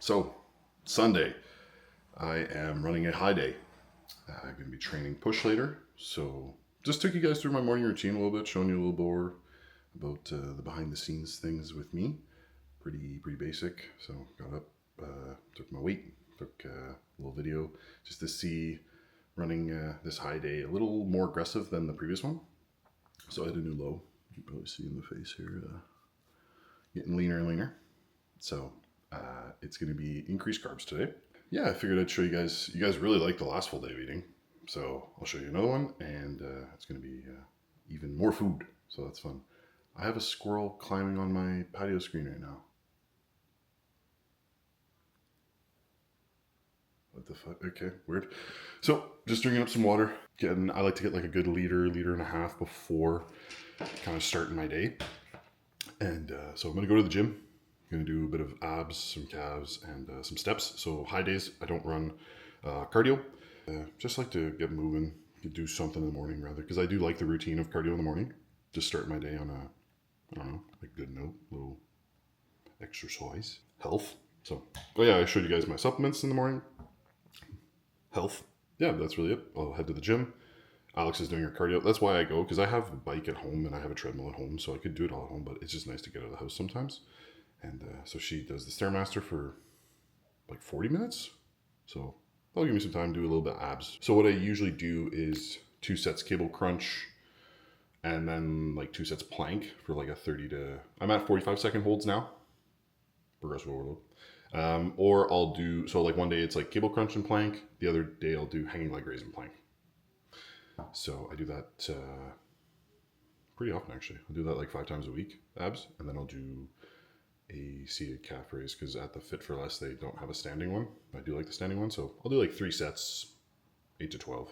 So, Sunday, I am running a high day. I'm going to be training push later. So, just took you guys through my morning routine a little bit, showing you a little more about the behind the scenes things with me. Pretty basic. So, got up, took my weight, took a little video just to see running this high day a little more aggressive than the previous one. So, I had a new low. You can probably see in the face here, getting leaner and leaner. So, it's going to be increased carbs today. Yeah, I figured I'd show you guys. You guys really liked the last full day of eating. So I'll show you another one, and it's going to be even more food. So that's fun. I have a squirrel climbing on my patio screen right now. What the fuck? Okay, weird. So just drinking up some water. I like to get like a good liter and a half before kind of starting my day. And so I'm going to go to the gym. I'm going to do a bit of abs, some calves, and some steps. So high days, I don't run cardio. Just like to get moving, do something in the morning rather, because I do like the routine of cardio in the morning. Just start my day on a good note, little exercise, health. So, yeah, I showed you guys my supplements in the morning. Health. Yeah, that's really it. I'll head to the gym. Alex is doing her cardio. That's why I go, because I have a bike at home and I have a treadmill at home, so I could do it all at home, but it's just nice to get out of the house sometimes. And so she does the Stairmaster for like 40 minutes. So that'll give me some time to do a little bit of abs. So what I usually do is 2 sets cable crunch and then like 2 sets plank for like I'm at 45-second holds now. Progressive overload. Or I'll do, so like one day it's like cable crunch and plank. The other day I'll do hanging leg raise and plank. So I do that pretty often actually. I'll do that like 5 times a week, abs. And then I'll do a seated calf raise, because at the Fit for Less they don't have a standing one. I do like the standing one, so I'll do like 3 sets, 8 to 12,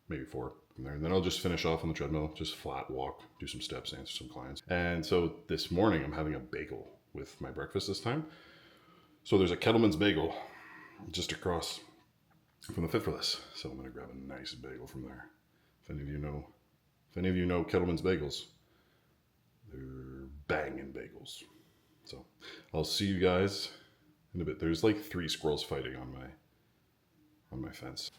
maybe 4 from there. And then I'll just finish off on the treadmill, just flat walk, do some steps, answer some clients. And so this morning I'm having a bagel with my breakfast this time. So there's a Kettleman's bagel just across from the Fit for Less. So I'm gonna grab a nice bagel from there. If any of you know Kettleman's bagels, they're banging bagels. So I'll see you guys in a bit. There's like 3 squirrels fighting on my fence.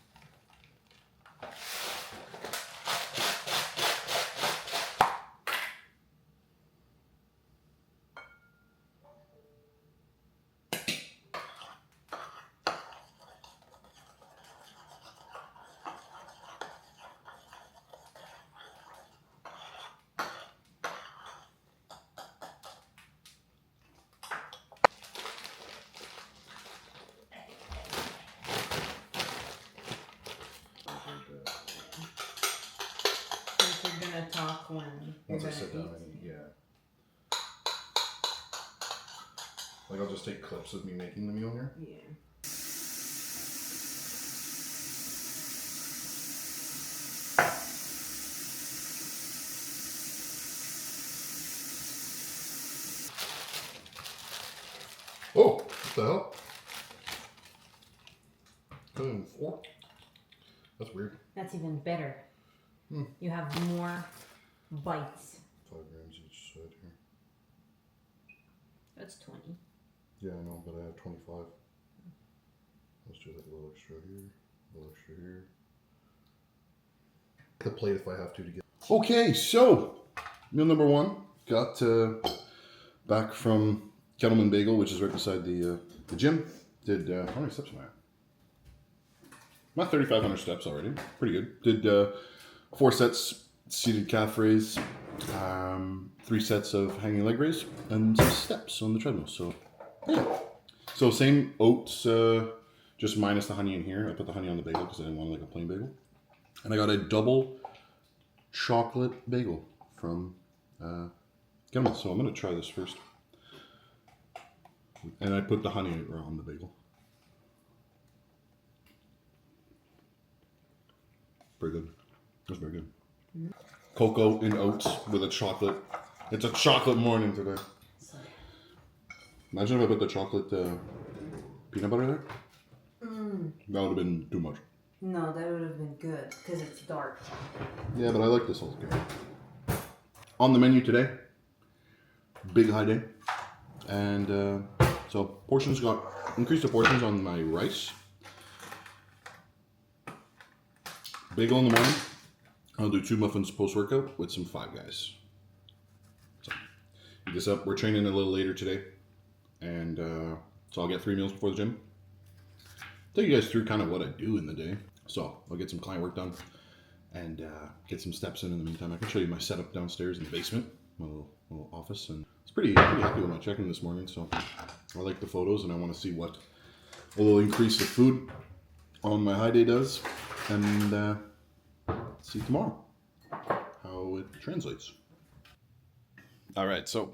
Talk when once I sit down and eat, yeah. Like I'll just take clips of me making the meal here. Yeah. Oh, what the hell? Cutting in 4? That's weird. That's even better. You have more bites. 5 grams each side here. That's 20. Yeah, I know, but I have 25. Let's do like a little extra here, a little extra here. The plate if I have to get. Okay, so meal number 1 got back from Kettleman Bagel, which is right beside the gym. Did how many steps am I at? I'm at 3,500 steps already. Pretty good. Did 4 sets seated calf raise, 3 sets of hanging leg raise, and some steps on the treadmill. So, yeah. So same oats, just minus the honey in here. I put the honey on the bagel because I didn't want like a plain bagel. And I got a double chocolate bagel from Kettleman. So I'm going to try this first. And I put the honey on the bagel. Very good. That's very good. Cocoa and oats with a chocolate. It's a chocolate morning today. Imagine if I put the chocolate peanut butter there. That would have been too much. No, that would have been good because it's dark. Yeah, but I like this whole game. On the menu today, big high day. And so portions got increase the portions on my rice. Bagel in the morning. I'll do 2 muffins post-workout with some Five Guys. So, eat this up. We're training a little later today. And so I'll get 3 meals before the gym. Take you guys through kind of what I do in the day. So I'll get some client work done and get some steps in the meantime. I can show you my setup downstairs in the basement, my little office. And it's pretty happy with my check-in this morning. So I like the photos and I want to see what a little increase of food on my high day does. And see tomorrow how it translates. All right, so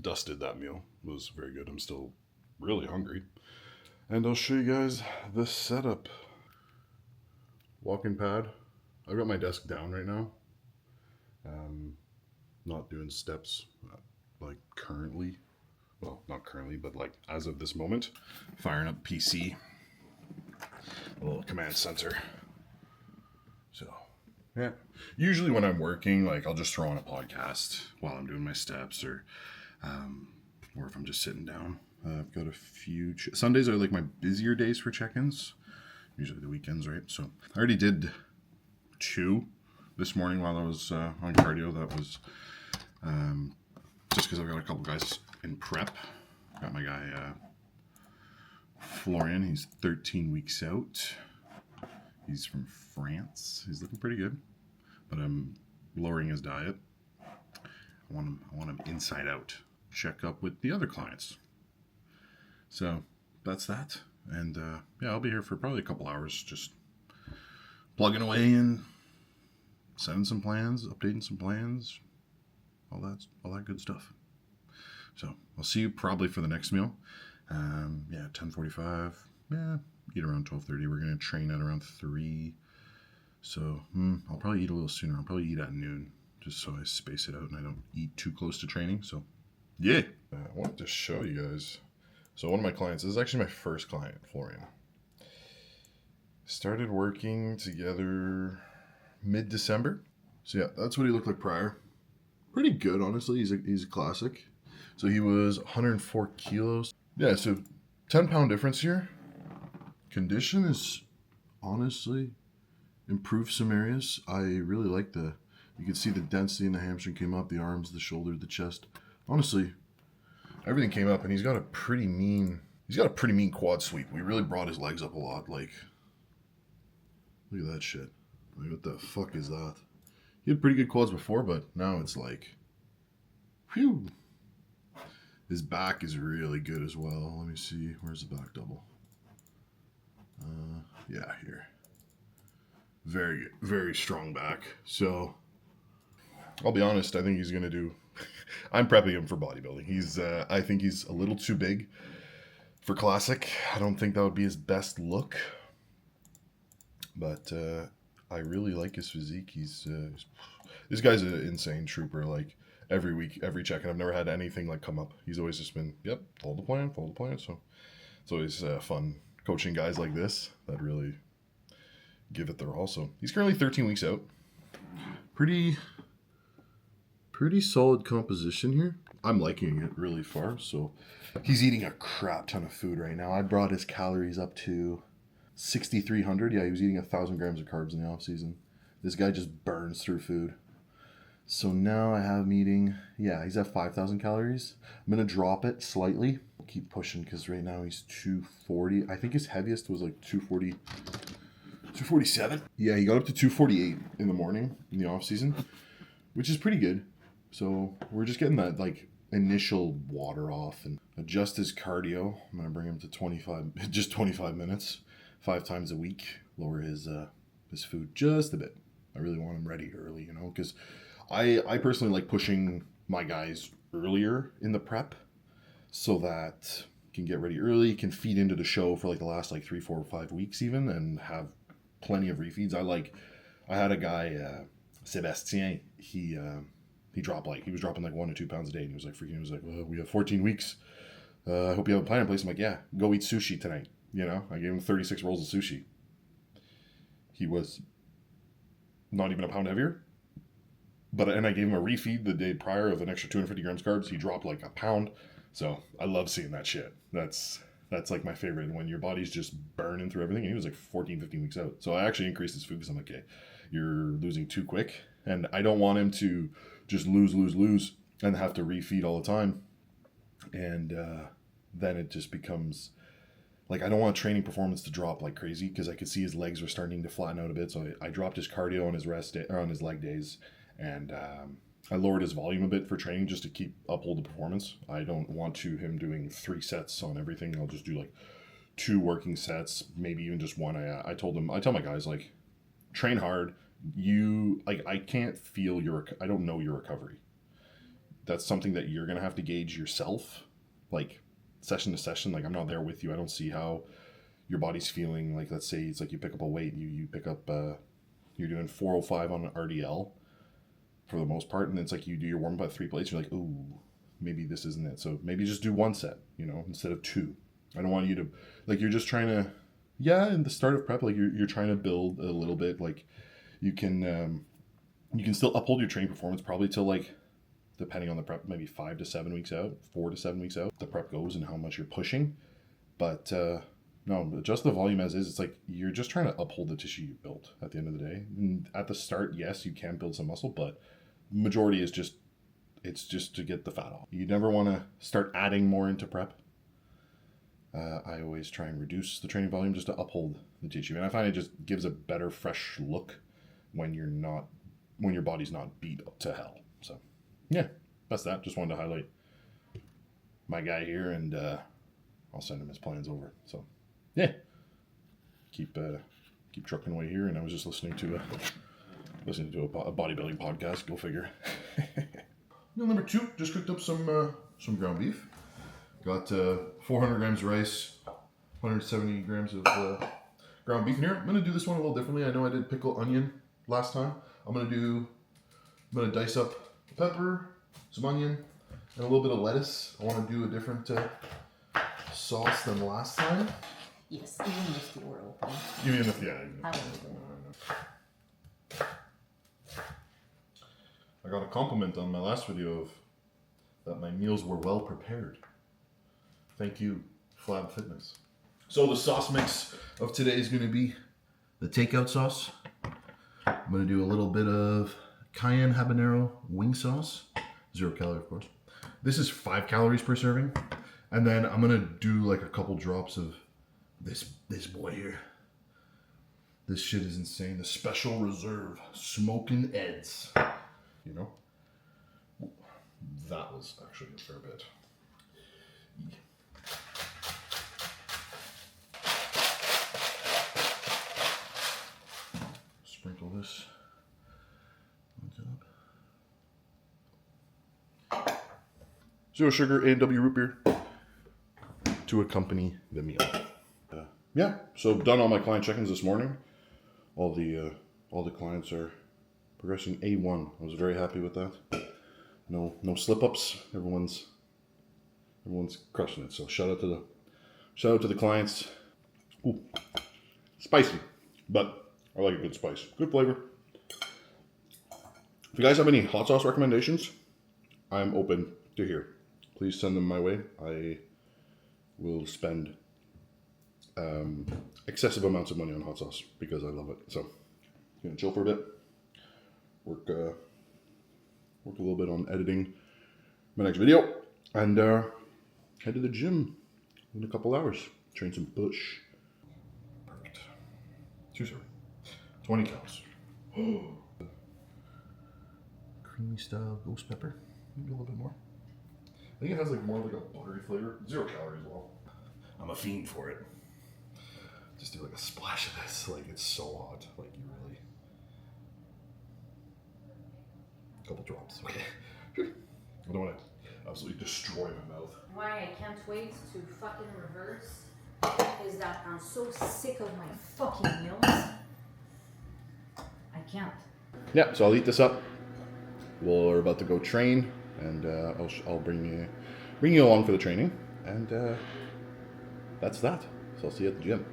dusted that meal. It was very good. I'm still really hungry. And I'll show you guys the setup. Walking pad. I've got my desk down right now. Not doing steps like currently. Well, not currently, but like as of this moment. Firing up PC. A little command center. So, yeah. Usually when I'm working, like I'll just throw on a podcast while I'm doing my steps or if I'm just sitting down. I've got a few... Sundays are like my busier days for check-ins. Usually the weekends, right? So I already did 2 this morning while I was on cardio. That was just because I've got a couple guys in prep. Got my guy Florian. He's 13 weeks out. He's from France. He's looking pretty good. But I'm lowering his diet. I want him inside out. Check up with the other clients. So that's that. And yeah, I'll be here for probably a couple hours just plugging away and sending some plans, updating some plans, all that good stuff. So I'll see you probably for the next meal. Yeah, 10:45. Yeah, eat around 12:30. We're gonna train at around 3. So I'll probably eat a little sooner. I'll probably eat at noon just so I space it out and I don't eat too close to training. So yeah, I wanted to show you guys. So one of my clients, this is actually my first client, Florian. Started working together mid-December. So yeah, that's what he looked like prior. Pretty good, honestly. He's a classic. So he was 104 kilos. Yeah, so 10-pound difference here. Condition is honestly improved some areas. I really like you can see the density in the hamstring came up, the arms, the shoulder, the chest. Honestly, everything came up, and he's got a pretty mean quad sweep. We really brought his legs up a lot. Like, look at that shit. Like, what the fuck is that? He had pretty good quads before, but now it's like, whew. His back is really good as well. Let me see. Where's the back double? Yeah, here. Very good. Very strong back. So, I'll be honest. I think he's going to do... I'm prepping him for bodybuilding. I think he's a little too big for classic. I don't think that would be his best look. But I really like his physique. This guy's an insane trooper. Like every week, every check-in, I've never had anything like come up. He's always just been, yep, follow the plan. So it's always fun coaching guys like this that really give it their all. So he's currently 13 weeks out. Pretty solid composition here. I'm liking it really far. So he's eating a crap ton of food right now. I brought his calories up to 6,300. Yeah, he was eating 1,000 grams of carbs in the off season. This guy just burns through food. So now I have him eating, yeah, he's at 5,000 calories. I'm going to drop it slightly. Keep pushing because right now he's 240. I think his heaviest was like 240, 247. Yeah, he got up to 248 in the morning in the off season, which is pretty good. So we're just getting that like initial water off and adjust his cardio. I'm going to bring him to 25 minutes, 5 times a week. Lower his food just a bit. I really want him ready early, because I personally like pushing my guys earlier in the prep so that can get ready early, can feed into the show for like the last like 3, 4, 5 weeks even and have plenty of refeeds. I had a guy, Sebastien, he was dropping like 1 to 2 pounds a day and he was like, well, we have 14 weeks. I hope you have a plan in place. I'm like, yeah, go eat sushi tonight. I gave him 36 rolls of sushi. He was not even a pound heavier. And I gave him a refeed the day prior of an extra 250 grams carbs. He dropped like a pound. So I love seeing that shit. That's That's like my favorite, when your body's just burning through everything. And he was like 14, 15 weeks out. So I actually increased his food because I'm like, okay, you're losing too quick. And I don't want him to just lose, and have to refeed all the time. And then it just becomes like, I don't want training performance to drop like crazy, because I could see his legs were starting to flatten out a bit. So I dropped his cardio on his rest day, or on his leg days, and I lowered his volume a bit for training just to uphold the performance. I don't want him doing 3 sets on everything. I'll just do like 2 working sets, maybe even just 1. I tell my guys, like, train hard. I can't feel I don't know your recovery. That's something that you're gonna have to gauge yourself, like session to session. Like, I'm not there with you. I don't see how your body's feeling. Like, let's say it's like you pick up a weight, you pick up you're doing 405 on an RDL for the most part, and it's like you do your warm up at 3 plates, you're like, ooh, maybe this isn't it. So maybe just do 1 set, instead of 2. I don't want you to, like, you're just trying to, in the start of prep, like, you're trying to build a little bit. Like, you can still uphold your training performance probably till, like, depending on the prep, maybe 5 to 7 weeks out, 4 to 7 weeks out, the prep goes and how much you're pushing. But no, adjust the volume as is. It's like you're just trying to uphold the tissue you built at the end of the day. And at the start, yes, you can build some muscle, but majority is just to get the fat off. You never want to start adding more into prep. I always try and reduce the training volume just to uphold the tissue, and I find it just gives a better, fresh look when your body's not beat up to hell. So yeah, that's that. Just wanted to highlight my guy here, and I'll send him his plans over. So yeah, keep trucking away here. And I was just listening to a bodybuilding podcast. Go figure. Meal number 2, just cooked up some ground beef. Got 400 grams of rice, 170 grams of ground beef in here. I'm gonna do this one a little differently. I know I did pickle onion last time. I'm gonna dice up pepper, some onion, and a little bit of lettuce. I want to do a different sauce than last time. Yes, even with the oil open. Even if, yeah. I will do it. I got a compliment on my last video that my meals were well prepared. Thank you, Flab Fitness. So the sauce mix of today is going to be the takeout sauce. I'm going to do a little bit of cayenne habanero wing sauce. 0 calorie, of course. This is 5 calories per serving. And then I'm going to do like a couple drops of this boy here. This shit is insane. The Special Reserve Smokin' Eds. That was actually a fair bit. Sprinkle this on top. 0 sugar, A&W root beer to accompany the meal. Yeah, so done all my client check-ins this morning. All the clients are progressing A1. I was very happy with that. No slip-ups. Everyone's crushing it. So shout out to the clients. Ooh, spicy, but I like a good spice. Good flavor. If you guys have any hot sauce recommendations, I'm open to hear. Please send them my way. I will spend excessive amounts of money on hot sauce because I love it. So, gonna chill for a bit. Work a little bit on editing my next video, and head to the gym in a couple hours. Train some push. Perfect. 2 serve. 20 calories. Creamy style ghost pepper. Maybe a little bit more. I think it has like more like a buttery flavor. 0 calories as well. I'm a fiend for it. Just do like a splash of this. Like, it's so hot. Like, you really. A couple drops. Okay. I don't want to absolutely destroy my mouth. Why I can't wait to fucking reverse is that I'm so sick of my fucking meals. I can't. Yeah, so I'll eat this up. We're about to go train, and I'll bring you along for the training, and that's that. So I'll see you at the gym.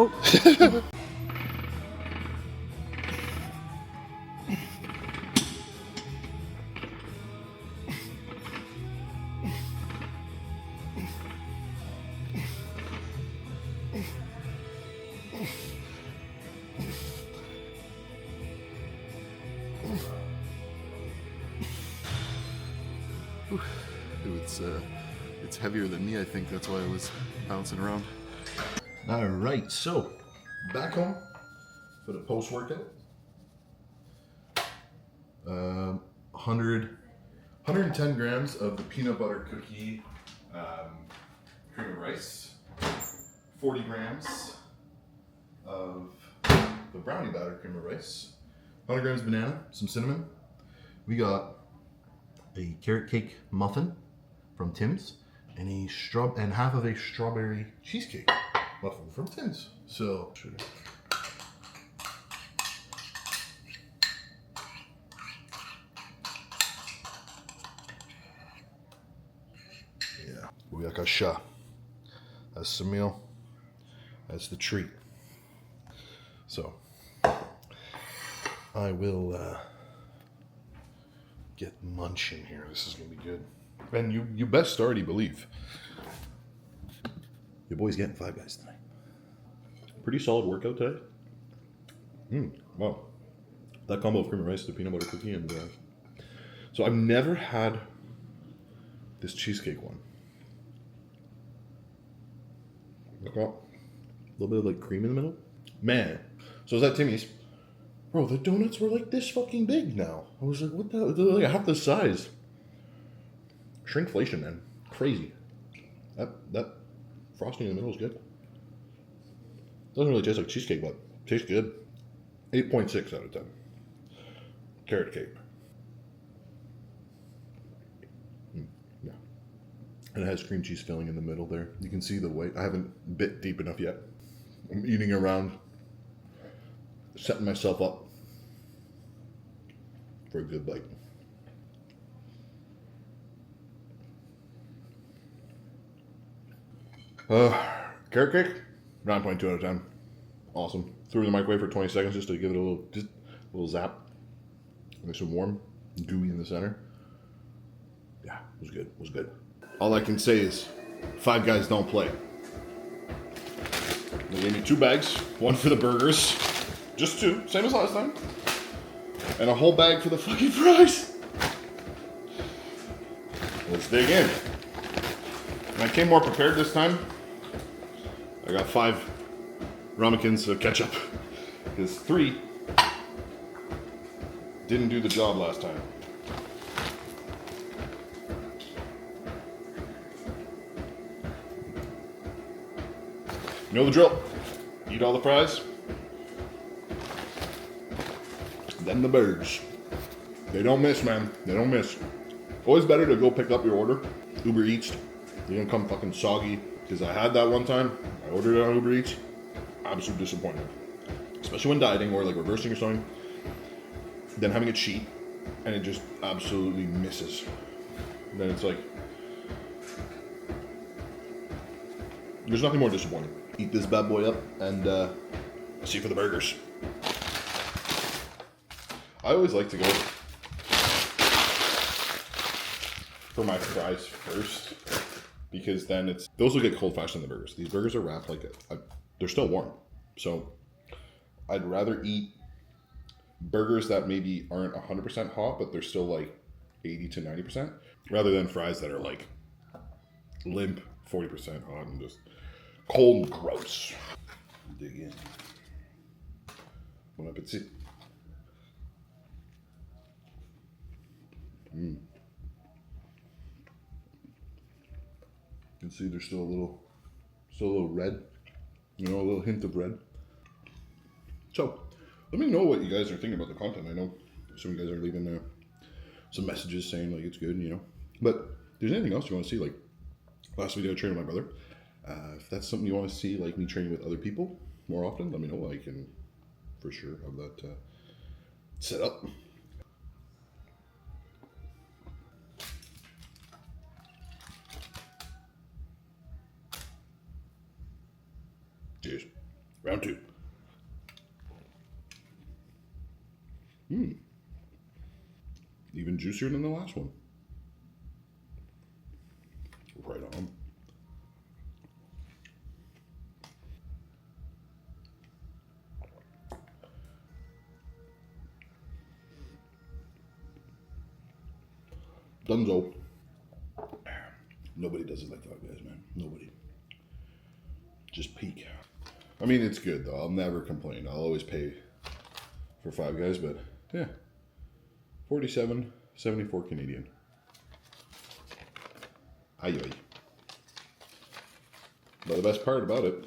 Oh. It's heavier than me, I think. That's why I was bouncing around. All right, so back home for the post-workout. 110 grams of the peanut butter cookie cream of rice. 40 grams of the brownie batter cream of rice. 100 grams banana, some cinnamon. We got a carrot cake muffin from Tim's and half of a strawberry cheesecake muffin from Tim's. So yeah, booyakasha. That's the meal. That's the treat. So I will get munching here. This is gonna be good. And you best already believe your boy's getting Five Guys tonight. Pretty solid workout today. Wow. That combo of cream and rice, the peanut butter cookie, and so I've never had this cheesecake one. Look up. A little bit of like cream in the middle. Man. So is that Timmy's? Bro, the donuts were like this fucking big now. I was like, what the hell? They're like half the size. Shrinkflation, man. Crazy. That frosting in the middle is good. Doesn't really taste like cheesecake, but tastes good. 8.6 out of 10. Carrot cake. Yeah. And it has cream cheese filling in the middle there. You can see the white. I haven't bit deep enough yet. I'm eating around, setting myself up for a good bite. Carrot cake, 9.2 out of 10. Awesome. Threw it in the microwave for 20 seconds just to give it a little zap. Nice and warm, gooey in the center. Yeah, it was good. It was good. All I can say is, Five Guys don't play. They gave me 2 bags, one for the burgers, just 2, same as last time, and a whole bag for the fucking fries. Let's dig in. And I came more prepared this time. I got 5 ramekins of ketchup. Because 3 didn't do the job last time. You know the drill. Eat all the fries. Then the burgers. They don't miss, man. They don't miss. Always better to go pick up your order. Uber Eats. They don't come fucking soggy. Because I had that one time. I ordered it on Uber Eats. Absolute disappointment. Especially when dieting or like reversing or something. Then having it cheap. And it just absolutely misses. And then it's like... There's nothing more disappointing. Eat this bad boy up and see you for the burgers. I always like to go for my fries first because then those will get cold faster than the burgers. These burgers are wrapped like they're still warm, so I'd rather eat burgers that maybe aren't 100% hot, but they're still like 80 to 90%, rather than fries that are like limp 40% hot and just cold and gross. Dig in. Bon appetit. You can see there's still a little red, you know, a little hint of red. So, let me know what you guys are thinking about the content. I know some of you guys are leaving some messages saying like it's good, you know. But if there's anything else you want to see, like last video I trained with my brother. If that's something you want to see, like me training with other people more often, let me know. I can for sure have that set up. Cheers. Round 2. Even juicier than the last one. Right on. Dunzo. Nobody does it like Five Guys, man. Nobody. Just peak. I mean, it's good though. I'll never complain. I'll always pay for Five Guys, but yeah. 47.74 Canadian. Aye aye. But the best part about it,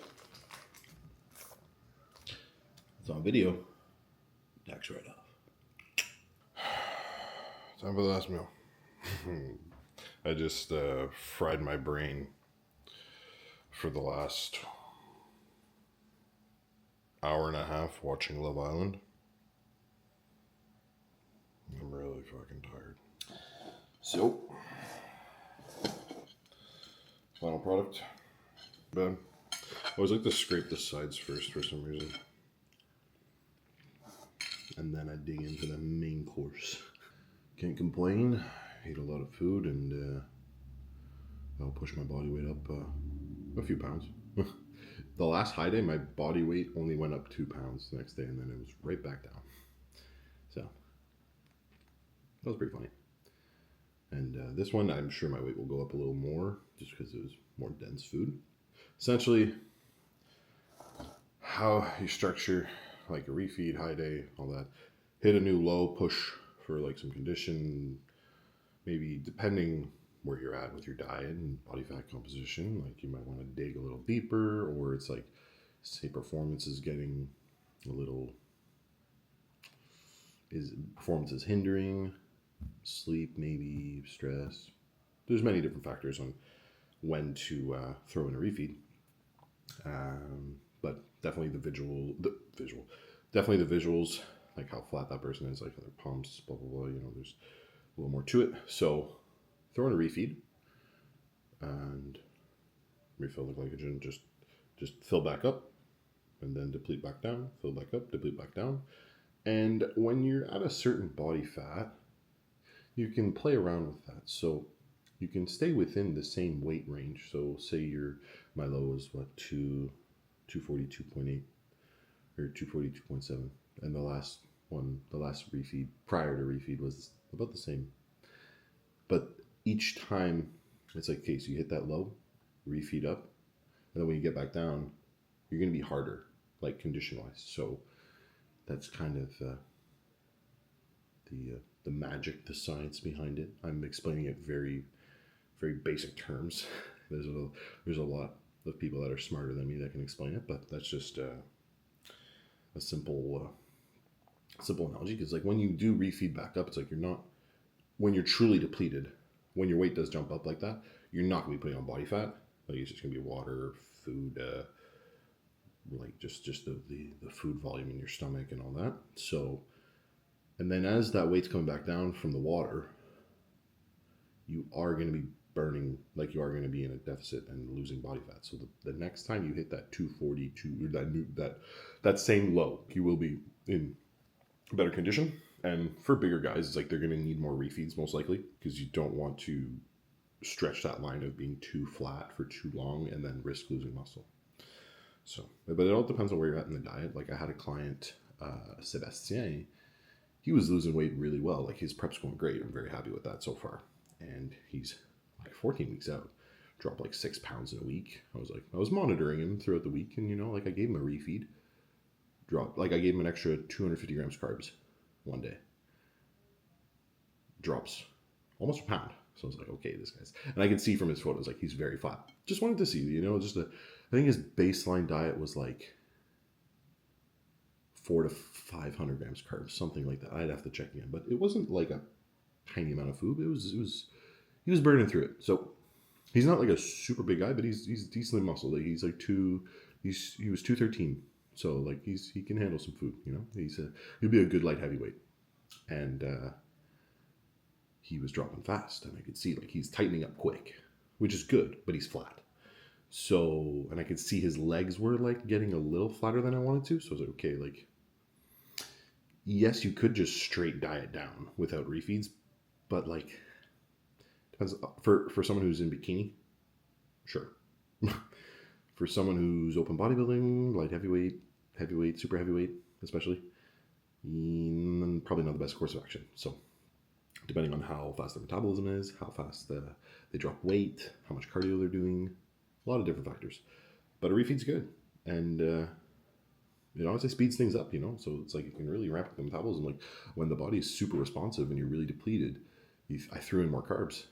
it's on video. Tax write-off. Time for the last meal. I just fried my brain for the last hour and a half watching Love Island. I'm really fucking tired. So, final product. Bad. I always like to scrape the sides first for some reason. And then I dig into the main course. Can't complain. Ate a lot of food and that'll push my body weight up a few pounds. The last high day, my body weight only went up 2 pounds the next day, and then it was right back down. So that was pretty funny. And this one, I'm sure my weight will go up a little more just because it was more dense food. Essentially, how you structure like a refeed, high day, all that. Hit a new low, push for like some condition, maybe depending where you're at with your diet and body fat composition, like you might want to dig a little deeper, or it's like, say performance is getting a little, performance is hindering, sleep maybe, stress. There's many different factors on when to throw in a refeed. But definitely the visuals, like how flat that person is, like their pumps, blah, blah, blah, you know, there's a little more to it. So throw in a refeed and refill the glycogen, just fill back up and then deplete back down, fill back up, deplete back down. And when you're at a certain body fat, you can play around with that. So you can stay within the same weight range. So say my low is what, 242.8 or 242.7. And the last refeed prior to refeed was about the same. But each time it's like, okay, so you hit that low, refeed up, and then when you get back down, you're going to be harder. like condition wise. So that's kind of the magic, the science behind it. I'm explaining it very, very basic terms. There's a lot of people that are smarter than me that can explain it, but that's just a simple analogy. Because like when you do refeed back up, it's like when you're truly depleted, when your weight does jump up like that, you're not gonna be putting on body fat. Like it's just gonna be water, food, like just the food volume in your stomach and all that. So, and then as that weight's coming back down from the water, you are going to be burning, like you are going to be in a deficit and losing body fat. So the next time you hit that 242, that same low, you will be in better condition. And for bigger guys, it's like they're going to need more refeeds most likely, because you don't want to stretch that line of being too flat for too long and then risk losing muscle. So, but it all depends on where you're at in the diet. Like I had a client, Sebastien, he was losing weight really well. Like his prep's going great. I'm very happy with that so far. And he's like 14 weeks out, dropped like 6 pounds in a week. I was monitoring him throughout the week, and like I gave him a refeed. I gave him an extra 250 grams carbs one day. Drops almost a pound. So I was like, okay, this guy's, and I can see from his photos, like he's very flat. Just wanted to see, I think his baseline diet was like 400 to 500 grams carbs, something like that. I'd have to check again, but it wasn't like a tiny amount of food. He was burning through it. So he's not like a super big guy, but he's decently muscled. Like he was 213. So like he can handle some food, he'll be a good light heavyweight. And he was dropping fast, and I could see like he's tightening up quick, which is good, but he's flat. So, and I could see his legs were like getting a little flatter than I wanted to. So I was like, okay, like, yes, you could just straight diet down without refeeds, but like, depends for someone who's in bikini, sure. For someone who's open bodybuilding, light heavyweight, super heavyweight, especially, probably not the best course of action. So, depending on how fast their metabolism is, how fast they drop weight, how much cardio they're doing, a lot of different factors. But a refeed's good, and it honestly speeds things up, so it's like you can really ramp up the metabolism. Like when the body is super responsive and you're really depleted, I threw in more carbs.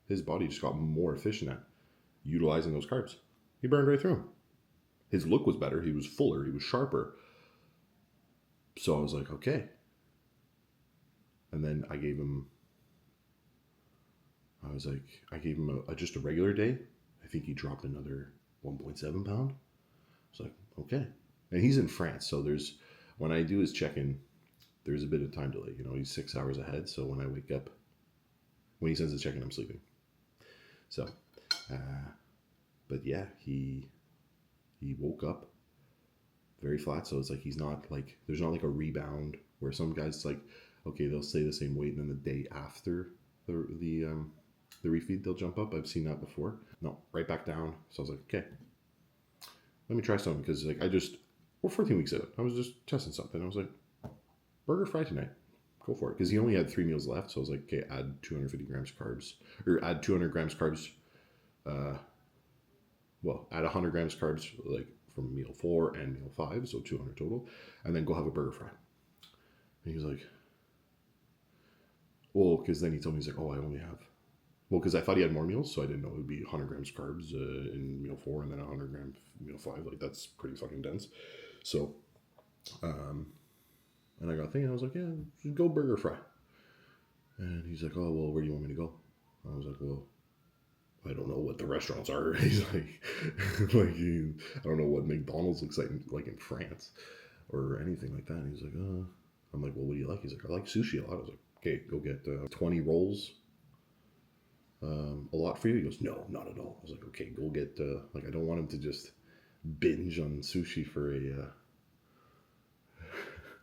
His body just got more efficient at utilizing those carbs. He burned right through them. His look was better. He was fuller. He was sharper. So I was like, okay. And then I gave him just a regular day. I think he dropped another 1.7 pound. I was like, okay. And he's in France. So when I do his check-in, there's a bit of time delay. He's 6 hours ahead. So when I wake up, when he sends the check-in, I'm sleeping. So, but yeah, he woke up very flat. So it's like, there's not like a rebound where some guys, it's like, okay, they'll stay the same weight, and then the day after the refeed, they'll jump up. I've seen that before. No, right back down. So I was like, okay, let me try something, because like we're 14 weeks out. I was just testing something. I was like, burger fry tonight. Go for it. Because he only had 3 meals left. So I was like, okay, add 250 grams carbs, or add 200 grams carbs. Add 100 grams carbs, like from meal 4 and meal 5, so 200 total, and then go have a burger fry. And he was like, well, because then he told me, he's like, oh, I only have, because I thought he had more meals, so I didn't know it would be 100 grams carbs in meal 4 and then 100 grams meal 5. Like, that's pretty fucking dense. So, and I got thinking, I was like, yeah, just go burger fry. And he's like, oh, well, where do you want me to go? I was like, well, I don't know what the restaurants are. He's like, I don't know what McDonald's looks like in France or anything like that. And he's like, I'm like, well, what do you like? He's like, I like sushi a lot. I was like, okay, go get 20 rolls. A lot for you? He goes, no, not at all. I was like, okay, go get, I don't want him to just binge on sushi for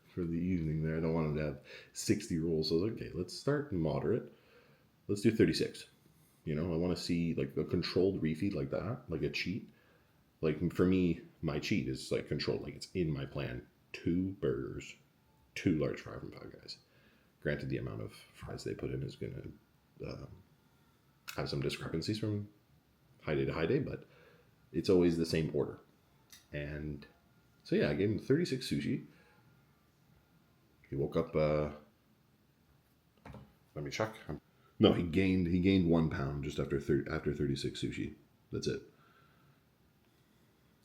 for the evening there. I don't want him to have 60 rolls. So I was like, okay, let's start moderate. Let's do 36. I want to see like a controlled refeed like that, like a cheat. Like for me, my cheat is like controlled, like it's in my plan. 2 burgers, 2 large fries from Five Guys. Granted, the amount of fries they put in is going to have some discrepancies from high day to high day, but it's always the same order. And So yeah, I gave him 36 sushi. He woke up. Let me check. No, he gained 1 pound just after 36 sushi. That's it.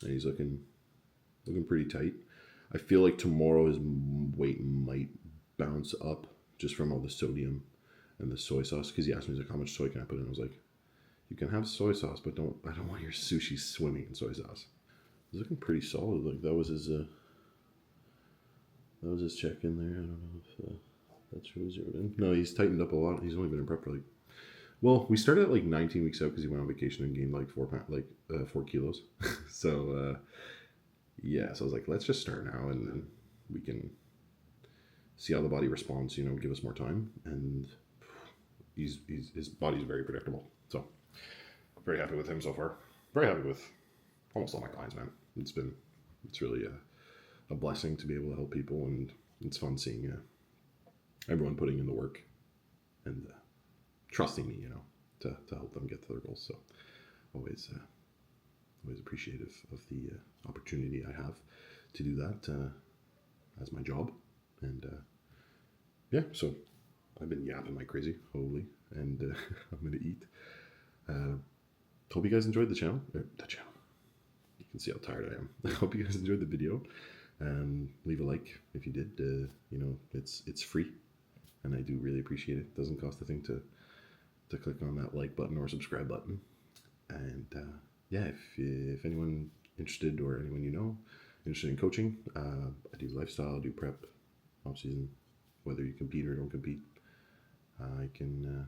And he's looking pretty tight. I feel like tomorrow his weight might bounce up just from all the sodium and the soy sauce. Because he asked me, he's like, how much soy can I put in? I was like, you can have soy sauce, but I don't want your sushi swimming in soy sauce. He's looking pretty solid. Like that was his check in there. I don't know if that shows zeroed in. No, he's tightened up a lot. He's only been in prep for like, well, we started at like 19 weeks out because he went on vacation and gained like 4 kilos. So yeah, so I was like, let's just start now and then we can see how the body responds. You know, give us more time. And his body's very predictable. So very happy with him so far. Very happy with almost all my clients, man. It's really a blessing to be able to help people, and it's fun seeing everyone putting in the work and trusting me, you know, to help them get to their goals. So always appreciative of the opportunity I have to do that as my job. And yeah, so I've been yapping like crazy, holy, and I'm gonna eat. Hope you guys enjoyed the channel. You can see how tired I am. I hope you guys enjoyed the video. Leave a like if you did. You know, it's free, and I do really appreciate it. It doesn't cost a thing to click on that like button or subscribe button. And yeah, if anyone interested or anyone you know interested in coaching, I do lifestyle, I do prep, off season, whether you compete or don't compete. I can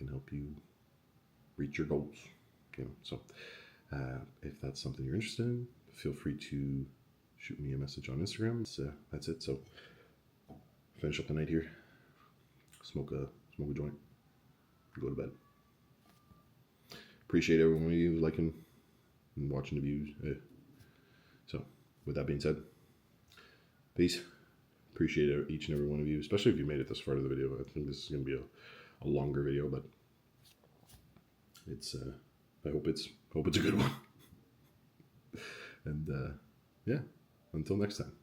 help you reach your goals. You know, so if that's something you're interested in, feel free to shoot me a message on Instagram. That's it. So finish up the night here, smoke a joint, go to bed. Appreciate every one of you liking and watching the views. So with that being said, peace. Appreciate each and every one of you, especially if you made it this far to the video. I think this is going to be a longer video, but it's I hope it's a good one. And yeah, until next time.